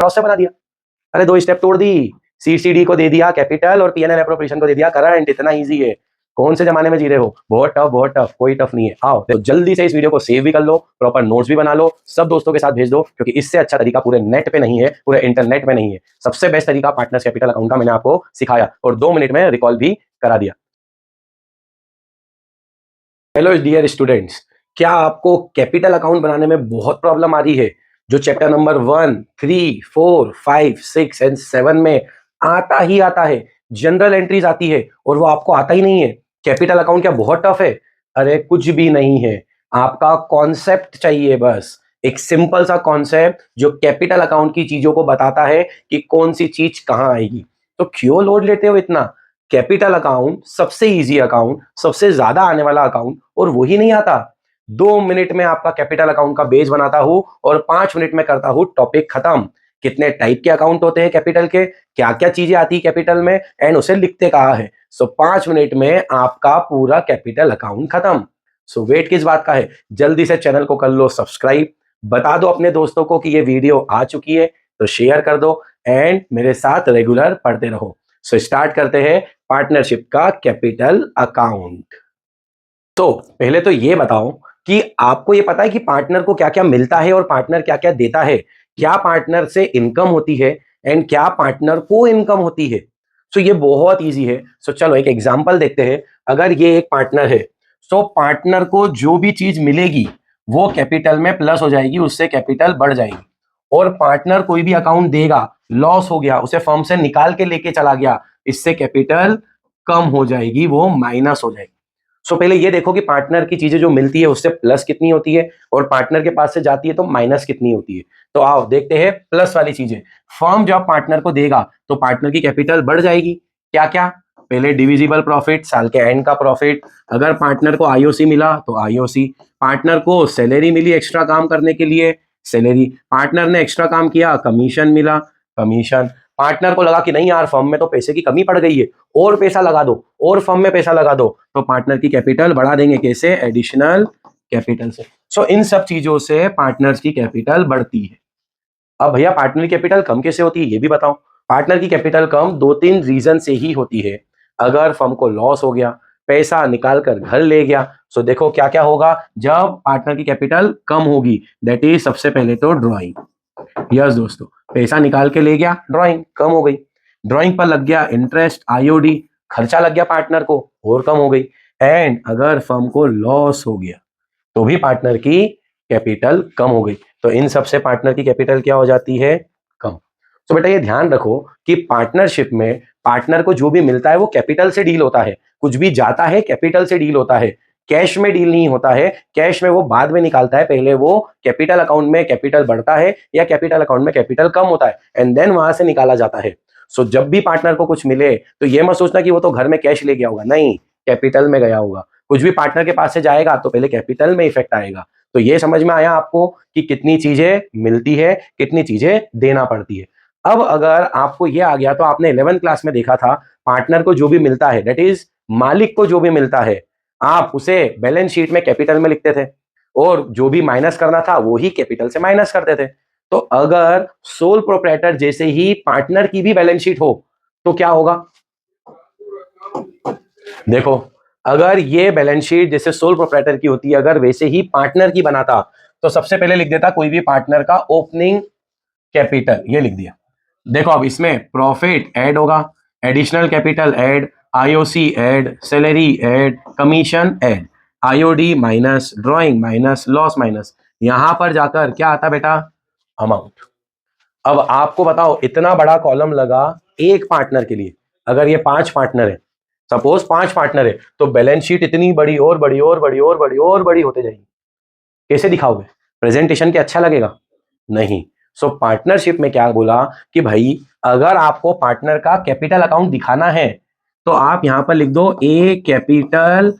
Cross से बना दिया। अरे 2 स्टेप तोड़ दी, सीसीडी को दे दिया कैपिटल और पीएनएल एप्रोप्रिएशन को दे दिया करंट। इतना इजी है। कौन से जमाने में जी रहे हो? बहुत टफ, कोई टफ नहीं है। आओ तो जल्दी से इस वीडियो को सेव भी कर लो, प्रॉपर नोट्स भी बना लो, सब दोस्तों के साथ भेज दो, क्योंकि इससे अच्छा तरीका पूरे नेट पे नहीं है, पूरे इंटरनेट में नहीं है। सबसे बेस्ट तरीका पार्टनर्स कैपिटल अकाउंट का मैंने आपको सिखाया और 2 मिनट में रिकॉल भी करा दिया। हेलो डियर स्टूडेंट्स, क्या आपको कैपिटल अकाउंट बनाने में बहुत प्रॉब्लम आ रही है? जो चैप्टर नंबर 1, 3, 4, 5, 6 एंड 7 में आता ही आता है, जनरल एंट्रीज आती है और वो आपको आता ही नहीं है। कैपिटल अकाउंट क्या बहुत टफ है? अरे कुछ भी नहीं है। आपका कॉन्सेप्ट चाहिए, बस एक सिंपल सा कॉन्सेप्ट जो कैपिटल अकाउंट की चीजों को बताता है कि कौन सी चीज कहां आएगी। तो क्यों लोड लेते हो इतना? कैपिटल अकाउंट सबसे इजी अकाउंट, सबसे ज्यादा आने वाला अकाउंट, और वही नहीं आता। 2 मिनट में आपका कैपिटल अकाउंट का बेस बनाता हूं और 5 मिनट में करता हूं टॉपिक खत्म। कितने टाइप के अकाउंट होते हैं कैपिटल के, क्या क्या चीजें आती है कैपिटल में, एंड उसे लिखते कहा है। सो 5 मिनट में आपका पूरा कैपिटल अकाउंट खत्म। सो वेट किस बात का है? जल्दी से चैनल को कर लो सब्सक्राइब, बता दो अपने दोस्तों को कि ये वीडियो आ चुकी है, तो शेयर कर दो एंड मेरे साथ रेगुलर पढ़ते रहो। सो स्टार्ट करते हैं पार्टनरशिप का कैपिटल अकाउंट। तो पहले तो ये बताओ कि आपको ये पता है कि पार्टनर को क्या क्या मिलता है और पार्टनर क्या क्या देता है? क्या पार्टनर से इनकम होती है एंड क्या पार्टनर को इनकम होती है? सो ये बहुत इजी है। सो चलो एक एग्जांपल देखते हैं। अगर ये एक पार्टनर है, सो पार्टनर को जो भी चीज मिलेगी वो कैपिटल में प्लस हो जाएगी, उससे कैपिटल बढ़ जाएगी। और पार्टनर कोई भी अकाउंट देगा, लॉस हो गया, उसे फर्म से निकाल के लेके चला गया, इससे कैपिटल कम हो जाएगी, वो माइनस हो जाएगी। सो पहले ये देखो कि पार्टनर की चीजें जो मिलती है उससे प्लस कितनी होती है और पार्टनर के पास से जाती है तो माइनस कितनी होती है। तो आओ देखते हैं प्लस वाली चीजें। फर्म जब पार्टनर को देगा तो पार्टनर की कैपिटल बढ़ जाएगी। क्या क्या? पहले डिविजिबल प्रॉफिट, साल के एंड का प्रॉफिट। अगर पार्टनर को आईओसी मिला तो आईओसी। पार्टनर को सैलरी मिली एक्स्ट्रा काम करने के लिए, सैलरी। पार्टनर ने एक्स्ट्रा काम किया, कमीशन मिला, कमीशन। पार्टनर को लगा कि नहीं यार फर्म में तो पैसे की कमी पड़ गई है, और पैसा लगा दो, और फर्म में पैसा लगा दो, तो पार्टनर की कैपिटल बढ़ा देंगे। कैसे? एडिशनल कैपिटल से। सो इन सब चीजों से पार्टनर्स की कैपिटल बढ़ती है। अब भैया पार्टनर की कैपिटल कम कैसे होती है ये भी बताओ। पार्टनर की कैपिटल कम 2-3 रीजन से ही होती है। अगर फर्म को लॉस हो गया, पैसा निकाल कर घर ले गया, सो देखो क्या क्या होगा जब पार्टनर की कैपिटल कम होगी। दैट इज सबसे पहले तो ड्रॉइंग। यस दोस्तों, पैसा निकाल के ले गया, ड्राइंग कम हो गई। ड्राइंग पर लग गया इंटरेस्ट, आईओडी, खर्चा लग गया पार्टनर को, और कम हो गई। एंड अगर फर्म को लॉस हो गया तो भी पार्टनर की कैपिटल कम हो गई। तो इन सबसे पार्टनर की कैपिटल क्या हो जाती है? कम। तो बेटा ये ध्यान रखो कि पार्टनरशिप में पार्टनर को जो भी मिलता है वो कैपिटल से डील होता है। कुछ भी जाता है कैपिटल से डील होता है, कैश में डील नहीं होता है। कैश में वो बाद में निकालता है, पहले वो कैपिटल अकाउंट में कैपिटल बढ़ता है या कैपिटल अकाउंट में कैपिटल कम होता है, एंड देन वहां से निकाला जाता है। सो जब भी पार्टनर को कुछ मिले तो ये मत सोचना कि वो तो घर में कैश ले गया होगा, नहीं, कैपिटल में गया होगा। कुछ भी पार्टनर के पास से जाएगा तो पहले कैपिटल में इफेक्ट आएगा। तो ये समझ में आया आपको कि कितनी चीजें मिलती है, कितनी चीजें देना पड़ती है। अब अगर आपको ये आ गया तो आपने 11th क्लास में देखा था, पार्टनर को जो भी मिलता है, दैट इज मालिक को जो भी मिलता है, आप उसे बैलेंस शीट में कैपिटल में लिखते थे और जो भी माइनस करना था वो ही कैपिटल से माइनस करते थे। तो अगर सोल प्रोप्राइटर जैसे ही पार्टनर की भी बैलेंस शीट हो तो क्या होगा? देखो, अगर ये बैलेंस शीट जैसे सोल प्रोप्राइटर की होती है, अगर वैसे ही पार्टनर की बनाता तो सबसे पहले लिख देता कोई भी पार्टनर का ओपनिंग कैपिटल, ये लिख दिया। देखो अब इसमें प्रॉफिट ऐड होगा, additional capital add, IOC add, salary add, commission add, IOD minus, drawing minus, loss minus. यहां पर जाकर क्या आता बेटा? अमाउंट। अब आपको बताओ इतना बड़ा कॉलम लगा एक पार्टनर के लिए। अगर ये 5 पार्टनर है, सपोज 5 पार्टनर है, तो बैलेंस शीट इतनी बड़ी और बड़ी और बड़ी और बड़ी और बड़ी होते जाएगी। कैसे दिखाओगे? प्रेजेंटेशन के अच्छा लगेगा? नहीं। सो पार्टनरशिप में क्या बोला कि भाई अगर आपको पार्टनर का कैपिटल अकाउंट दिखाना है तो आप यहां पर लिख दो A capital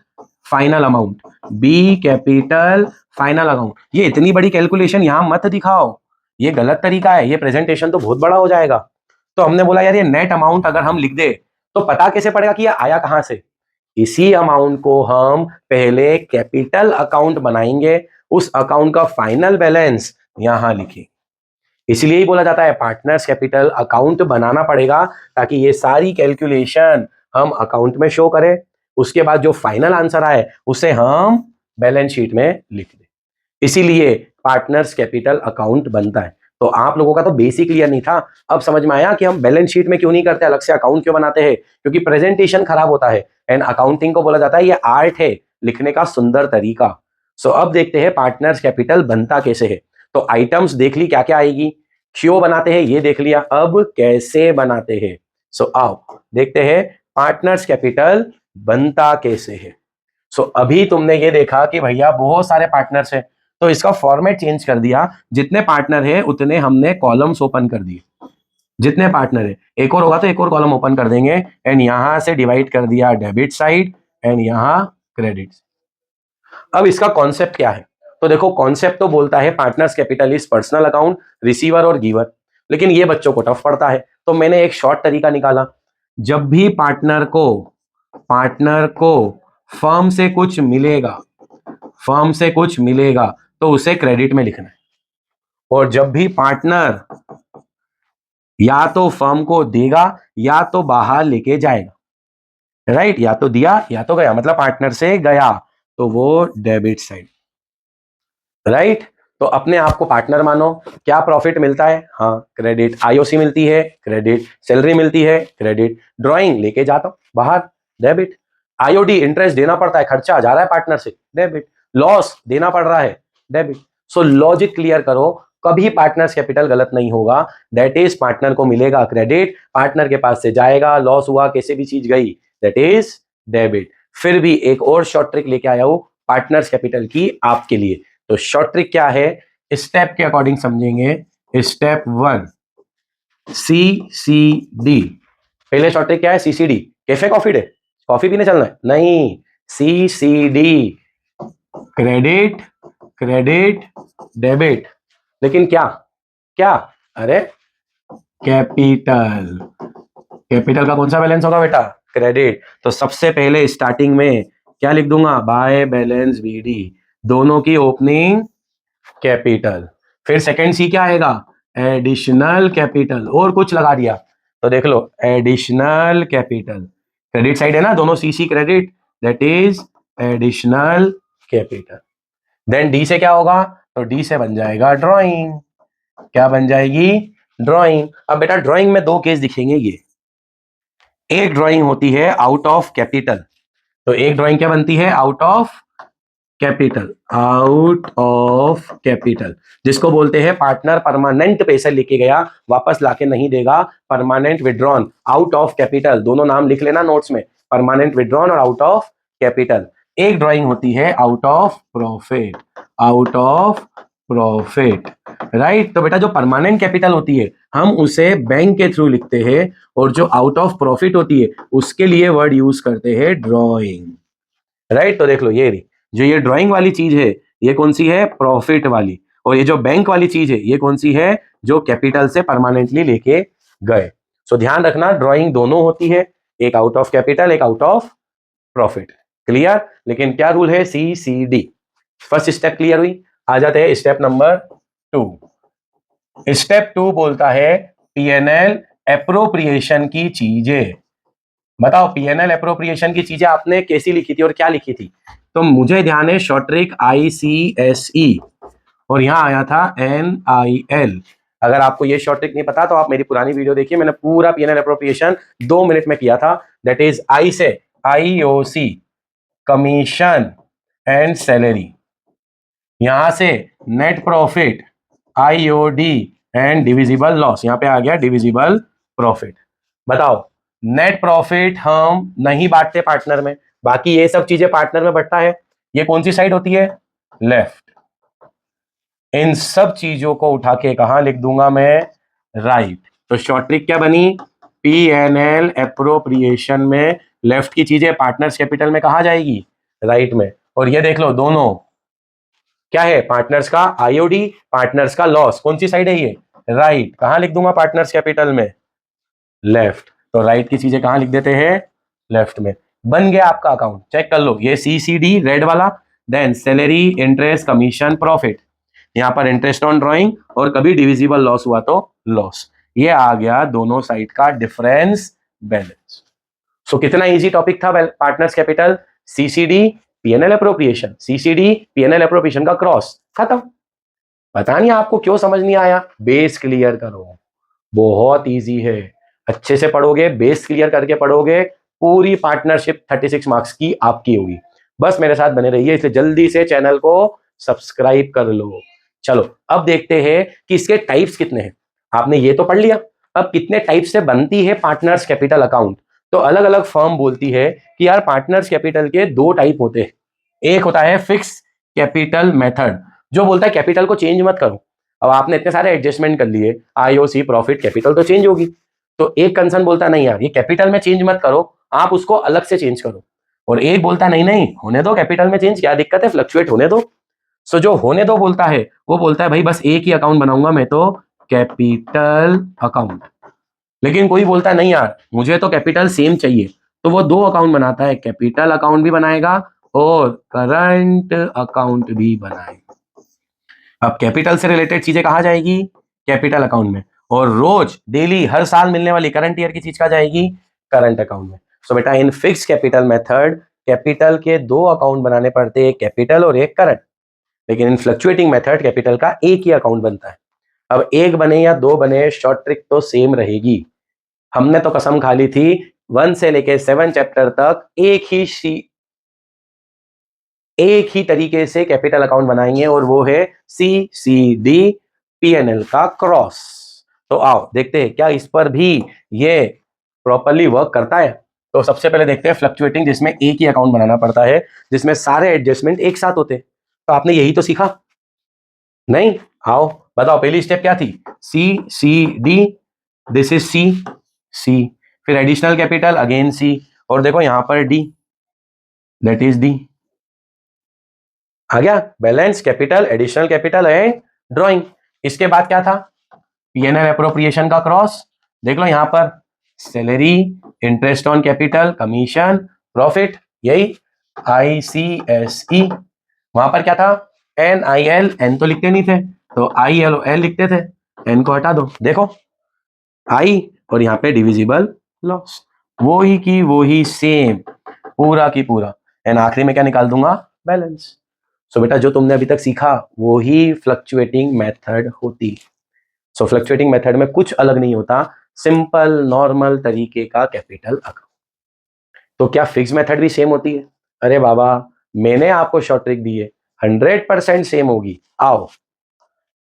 final amount, B capital final account. ये इतनी बड़ी कैलकुलेशन यहां मत दिखाओ, ये गलत तरीका है, ये प्रेजेंटेशन तो बहुत बड़ा हो जाएगा। तो हमने बोला यार ये नेट अमाउंट अगर हम लिख दे तो पता कैसे पड़ेगा कि ये आया कहां से? इसी अमाउंट को हम पहले कैपिटल अकाउंट बनाएंगे, उस अकाउंट का फाइनल बैलेंस यहां लिखें। इसलिए ही बोला जाता है पार्टनर्स कैपिटल अकाउंट बनाना पड़ेगा, ताकि ये सारी कैलकुलेशन हम अकाउंट में शो करें, उसके बाद जो फाइनल आंसर आए उसे हम बैलेंस शीट में लिख दें। इसीलिए पार्टनर्स कैपिटल अकाउंट बनता है। तो आप लोगों का तो बेसिक क्लियर नहीं था, अब समझ में आया कि हम बैलेंस शीट में क्यों नहीं करते, अलग से अकाउंट क्यों बनाते हैं, क्योंकि प्रेजेंटेशन खराब होता है। एंड अकाउंटिंग को बोला जाता है ये आर्ट है लिखने का सुंदर तरीका। सो अब देखते हैं पार्टनर्स कैपिटल बनता कैसे है। तो आइटम्स देख ली क्या क्या आएगी, क्यों बनाते हैं ये देख लिया, अब कैसे बनाते हैं। सो आओ देखते हैं पार्टनर्स कैपिटल बनता कैसे है। सो अभी तुमने ये देखा कि भैया बहुत सारे पार्टनर्स हैं, तो इसका फॉर्मेट चेंज कर दिया, जितने पार्टनर है उतने हमने कॉलम्स ओपन कर दिए। जितने पार्टनर है एक और होगा तो एक और कॉलम ओपन कर देंगे, एंड यहां से डिवाइड कर दिया डेबिट साइड एंड यहां क्रेडिट। अब इसका कॉन्सेप्ट क्या है, तो देखो कॉन्सेप्ट तो बोलता है partners capital is personal account, receiver और गिवर, लेकिन ये बच्चों को टफ पड़ता है, तो मैंने एक शॉर्ट तरीका निकाला। जब भी पार्टनर को फर्म से कुछ मिलेगा, तो उसे क्रेडिट में लिखना है। और जब भी पार्टनर या तो फर्म को देगा या तो बाहर लेके जाएगा, राइट, या तो दिया या तो गया, मतलब पार्टनर से गया तो वो डेबिट साइड, राइट। तो अपने आप को पार्टनर मानो, क्या प्रॉफिट मिलता है, हाँ क्रेडिट, आईओसी मिलती है क्रेडिट, सैलरी मिलती है क्रेडिट, ड्राइंग लेके जाता हूं बाहर डेबिट, आईओडी इंटरेस्ट देना पड़ता है, खर्चा जा रहा है पार्टनर से डेबिट, लॉस देना पड़ रहा है डेबिट। सो लॉजिक क्लियर करो, कभी पार्टनर्स कैपिटल गलत नहीं होगा। दैट इज पार्टनर को मिलेगा क्रेडिट, पार्टनर के पास से जाएगा, लॉस हुआ कैसे भी चीज गई, दैट इज डेबिट। फिर भी एक और शॉर्ट ट्रिक लेके आया हूं पार्टनर्स कैपिटल की आपके लिए। तो शॉर्ट ट्रिक क्या है, स्टेप के अकॉर्डिंग समझेंगे। Step 1 CCD। पहले शॉर्ट ट्रिक क्या है, CCD, cafe coffee day, coffee पीने चलना है, नहीं, CCD, क्रेडिट क्रेडिट डेबिट। लेकिन क्या क्या, अरे कैपिटल, कैपिटल का कौन सा बैलेंस होगा बेटा, क्रेडिट। तो सबसे पहले स्टार्टिंग में क्या लिख दूंगा, बाय बैलेंस BD, दोनों की ओपनिंग कैपिटल। फिर सेकंड C क्या आएगा, एडिशनल कैपिटल, और कुछ लगा दिया तो देख लो एडिशनल कैपिटल, क्रेडिट साइड है ना, दोनों CC credit, that is additional capital. Then D से क्या होगा, तो D से बन जाएगा ड्राइंग, क्या बन जाएगी, ड्राइंग। अब बेटा ड्राइंग में दो केस दिखेंगे, ये एक ड्राइंग होती है आउट ऑफ कैपिटल, तो एक ड्राइंग क्या बनती है, आउट ऑफ कैपिटल, जिसको बोलते हैं पार्टनर परमानेंट पैसे लेके गया वापस लाके नहीं देगा, permanent withdrawn out of capital, दोनों नाम लिख लेना नोट्स में, परमानेंट विड्रॉन और आउट ऑफ कैपिटल। एक ड्राइंग होती है आउट ऑफ प्रॉफिट, राइट। तो बेटा जो परमानेंट कैपिटल होती है हम उसे बैंक के थ्रू लिखते हैं, और जो आउट ऑफ प्रॉफिट होती है उसके लिए वर्ड यूज करते हैं ड्रॉइंग, राइट। तो देख लो ये जो ये ड्राइंग वाली चीज है ये कौन सी है, प्रॉफिट वाली, और ये जो बैंक वाली चीज है ये कौन सी है, जो कैपिटल से परमानेंटली लेके गए। सो ध्यान रखना ड्राइंग दोनों होती है, एक आउट ऑफ कैपिटल एक आउट ऑफ प्रॉफिट, क्लियर। लेकिन क्या रूल है, CCD। फर्स्ट स्टेप क्लियर हुई, आ जाते हैं स्टेप नंबर 2। स्टेप 2 बोलता है PNL एप्रोप्रिएशन की चीजें। बताओ PNL एप्रोप्रिएशन की चीजें आपने कैसी लिखी थी और क्या लिखी थी, तो मुझे ध्यान है शॉर्ट ट्रिक ICSE, और यहां आया था NIL। अगर आपको ये शॉर्ट ट्रिक नहीं पता तो आप मेरी पुरानी वीडियो देखिए, मैंने पूरा PNL एप्रोप्रिएशन 2 मिनट में किया था। दैट इज I से IOC, कमीशन एंड सैलरी, यहां से net profit IOD and divisible loss, यहां पे आ गया डिविजिबल प्रॉफिट। बताओ नेट प्रॉफिट हम नहीं बांटते पार्टनर में, बाकी ये सब चीजें पार्टनर में बंटता है, ये कौन सी साइड होती है, लेफ्ट। इन सब चीजों को उठा के कहां लिख दूंगा मैं, राइट। तो शॉर्ट ट्रिक क्या बनी, PNL एप्रोप्रिएशन में लेफ्ट की चीजें पार्टनर्स कैपिटल में कहा जाएगी, राइट में। और ये देख लो दोनों क्या है, पार्टनर्स का IOD, पार्टनर्स का लॉस, कौन सी साइड है ये, राइट। कहां लिख दूंगा पार्टनर्स कैपिटल में, लेफ्ट। तो राइट की चीजें कहां लिख देते हैं, लेफ्ट में। बन गया आपका अकाउंट, चेक कर लो, ये CCD रेड वाला, then salary interest commission profit. यहाँ पर इंटरेस्ट ऑन ड्रॉइंग, और कभी डिविजिबल लॉस हुआ तो लॉस। ये आ गया दोनों साइड का डिफरेंस बैलेंस। सो कितना इजी टॉपिक था partners capital, CCD, PNL appropriation, CCD PNL appropriation का क्रॉस, खत्म। पता नहीं आपको क्यों समझ नहीं आया, बेस क्लियर करो, बहुत इजी है। अच्छे से पढ़ोगे, बेस क्लियर करके पढ़ोगे, पूरी पार्टनरशिप 36 मार्क्स की आपकी होगी। बस मेरे साथ बने रहिए, इसलिए जल्दी से चैनल को सब्सक्राइब कर लो। चलो अब देखते हैं कि इसके टाइप्स कितने हैं। आपने ये तो पढ़ लिया, अब कितने टाइप से बनती है पार्टनर्स कैपिटल अकाउंट। तो अलग अलग फर्म बोलती है कि यार पार्टनर्स कैपिटल के दो टाइप होते हैं। एक होता है फिक्स कैपिटल मेथड, जो बोलता है कैपिटल को चेंज मत करो। अब आपने इतने सारे एडजस्टमेंट कर लिए, आईओसी प्रॉफिट, कैपिटल तो चेंज होगी। तो एक कंसर्न बोलता नहीं यार ये कैपिटल में चेंज मत करो, आप उसको अलग से चेंज करो। और एक बोलता नहीं नहीं होने दो, कैपिटल में चेंज क्या दिक्कत है, फ्लक्चुएट होने दो। सो जो होने दो बोलता है वो बोलता है भाई बस एक ही अकाउंट बनाऊंगा मैं तो, कैपिटल अकाउंट। लेकिन कोई बोलता है नहीं यार मुझे तो कैपिटल सेम चाहिए, तो वो दो अकाउंट बनाता है, कैपिटल अकाउंट भी बनाएगा और करंट अकाउंट भी बनाएगा। अब कैपिटल से रिलेटेड चीजें कहाँ जाएगी, कैपिटल अकाउंट में, और रोज डेली हर साल मिलने वाली करंट ईयर की चीज कहाँ जाएगी, करंट अकाउंट में। सो बेटा in fix capital method capital के दो अकाउंट बनाने पड़ते हैं, एक कैपिटल और एक करंट। लेकिन इन फ्लक्चुएटिंग मेथड कैपिटल का एक ही अकाउंट बनता है। अब एक बने या दो बने, शॉर्ट ट्रिक तो सेम रहेगी। हमने तो कसम खा ली थी 1 से लेके 7 चैप्टर तक एक ही तरीके से कैपिटल अकाउंट बनाएंगे, और वो है सीसीडी पीएनएल का क्रॉस। तो आओ देखते हैं क्या इस पर भी ये प्रॉपर्ली वर्क करता है। तो सबसे पहले देखते हैं फ्लक्चुएटिंग, जिसमें एक ही अकाउंट बनाना पड़ता है, जिसमें सारे एडजस्टमेंट एक साथ होते हैं। तो आपने यही तो सीखा नहीं, आओ बताओ पहली स्टेप क्या थी, C C D, this is C C, फिर एडिशनल कैपिटल अगेन सी, और देखो यहां पर डी, दैट इज डी। आ गया balance capital, additional capital and drawing. इसके बाद क्या था, पीएनएल अप्रोप्रिएशन का क्रॉस। देख लो यहां पर salary, interest on capital, commission, profit, यही आईसीएसई। वहां पर क्या था, एन आई एल, एन तो लिखते नहीं थे तो आई एल एल लिखते थे, एन को हटा दो, देखो आई, और यहाँ पे डिविजिबल लॉस, वो ही की वो ही सेम, पूरा की पूरा, एंड आखिरी में क्या निकाल दूंगा, बैलेंस। सो बेटा जो तुमने अभी तक सीखा वो ही फ्लक्चुएटिंग मेथड होती। सो फ्लक्चुएटिंग मेथड में कुछ अलग नहीं होता, सिंपल नॉर्मल तरीके का कैपिटल अकाउंट। तो क्या फिक्स मेथड भी सेम होती है, अरे बाबा मैंने आपको शॉर्ट ट्रिक दी है, 100% सेम होगी। आओ,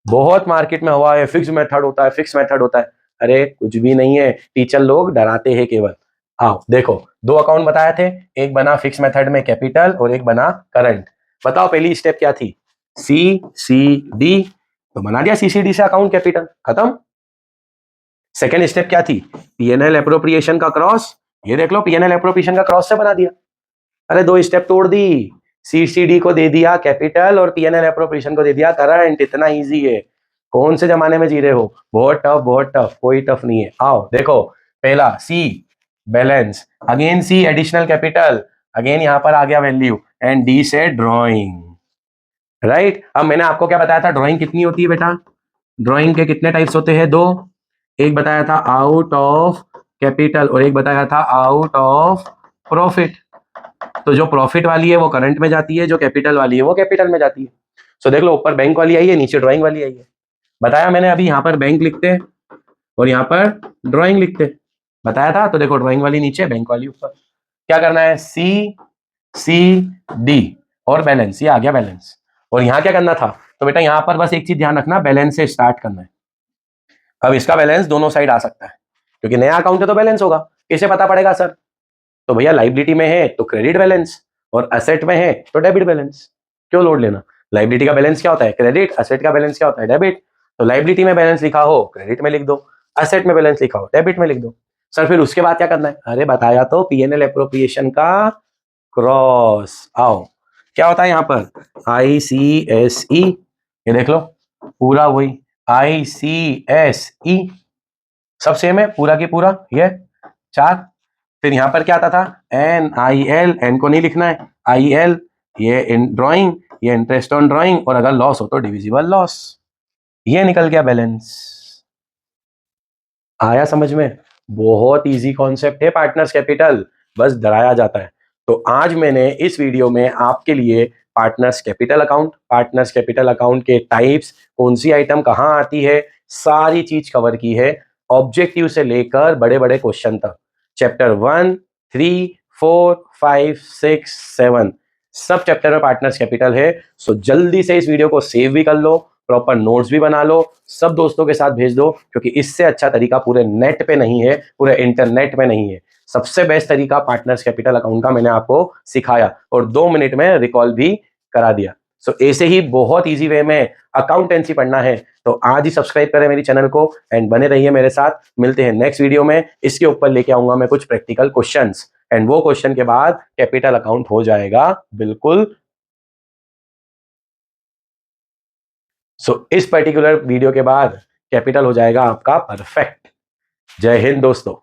बहुत मार्केट में हुआ है फिक्स मेथड होता है, फिक्स मेथड होता है, अरे कुछ भी नहीं है, टीचर लोग डराते हैं केवल। आओ देखो, दो अकाउंट बताए थे, एक बना फिक्स मेथड में कैपिटल और एक बना करंट। बताओ पहली स्टेप क्या थी, सी सी डी, तो बना दिया सीसीडी से अकाउंट कैपिटल, खत्म। सेकेंड स्टेप क्या थी, पीएनएल अप्रोप्रिएशन का क्रॉस, ये देख लो पीएनएल अप्रोप्रिएशन का क्रॉस से बना दिया। अरे दो स्टेप तोड़ दी, सीसीडी को दे दिया कैपिटल और पीएनएल अप्रोप्रिएशन को दे दिया करंट, इतना इजी है। कौन से जमाने में जी रहे हो, बहुत टफ बहुत टफ, कोई टफ नहीं है। आओ देखो, पहला सी बैलेंस, अगेन सी एडिशनल कैपिटल, अगेन यहां पर आ गया वैल्यू, एंड डी से ड्रॉइंग, राइट। अब मैंने आपको क्या बताया था, ड्रॉइंग कितनी होती है बेटा, ड्रॉइंग के कितने टाइप्स होते हैं, दो, एक बताया था आउट ऑफ कैपिटल और एक बताया था आउट ऑफ प्रॉफिट। तो जो प्रॉफिट वाली है वो करंट में जाती है, जो कैपिटल वाली है वो कैपिटल में जाती है। सो देख लो ऊपर बैंक वाली आई है, नीचे ड्राइंग वाली आई है। बताया मैंने अभी, यहाँ पर बैंक लिखते हैं और यहाँ पर ड्राइंग लिखते हैं, बताया था। तो देखो ड्राइंग वाली नीचे, बैंक वाली ऊपर। क्या करना है, सी सी डी और बैलेंस, ये आ गया बैलेंस। और यहाँ क्या करना था, तो बेटा यहाँ पर बस एक चीज ध्यान रखना, बैलेंस से स्टार्ट करना है। अब इसका बैलेंस दोनों साइड आ सकता है, क्योंकि नया अकाउंट है तो बैलेंस होगा। कैसे पता पड़ेगा सर, तो भैया लाइबिलिटी में है तो क्रेडिट बैलेंस, और असेट में है तो डेबिट बैलेंस। क्यों लोड लेना, लाइबिलिटी का बैलेंस क्या होता है क्रेडिट, असेट का बैलेंस क्या होता है डेबिट। तो लाइबिलिटी में बैलेंस लिखा हो क्रेडिट में लिख दो, असेट में बैलेंस लिखा हो डेबिट में लिख दो। सर फिर उसके बाद क्या करना है, अरे बताया तो पीएनएल एप्रोप्रिएशन का क्रॉस। आओ क्या होता है यहाँ पर, आईसीएसई, ये देख लो पूरा वही आईसीएसई, सब सेम है पूरा की पूरा, ये चार। फिर यहां पर क्या आता था, एन आई एल, एन को नहीं लिखना है, आई एल, ये इन ड्राइंग, ये इंटरेस्ट ऑन ड्राइंग, और अगर लॉस हो तो डिविजिबल लॉस। ये निकल गया बैलेंस। आया समझ में? बहुत इजी कॉन्सेप्ट है पार्टनर्स कैपिटल, बस डराया जाता है। तो आज मैंने इस वीडियो में आपके लिए पार्टनर्स कैपिटल अकाउंट के टाइप्स, कौन सी आइटम कहाँ आती है, सारी चीज कवर की है, ऑब्जेक्टिव से लेकर बड़े बड़े क्वेश्चन तक। चैप्टर 1, 3, 4, 5, 6, 7 सब चैप्टर में पार्टनर्स कैपिटल है। सो जल्दी से इस वीडियो को सेव भी कर लो, प्रॉपर नोट्स भी बना लो, सब दोस्तों के साथ भेज दो, क्योंकि इससे अच्छा तरीका पूरे नेट पे नहीं है, पूरे इंटरनेट में नहीं है। सबसे बेस्ट तरीका पार्टनर्स कैपिटल अकाउंट का मैंने आपको सिखाया और 2 मिनट में रिकॉल भी करा दिया। सो ऐसे ही बहुत इजी वे में अकाउंटेंसी पढ़ना है तो आज ही सब्सक्राइब करें मेरी चैनल को एंड बने रहिए मेरे साथ। मिलते हैं नेक्स्ट वीडियो में। इसके ऊपर लेके आऊंगा मैं कुछ प्रैक्टिकल क्वेश्चंस एंड वो क्वेश्चन के बाद कैपिटल अकाउंट हो जाएगा बिल्कुल। इस पर्टिकुलर वीडियो के बाद कैपिटल हो जाएगा आपका परफेक्ट। जय हिंद दोस्तों।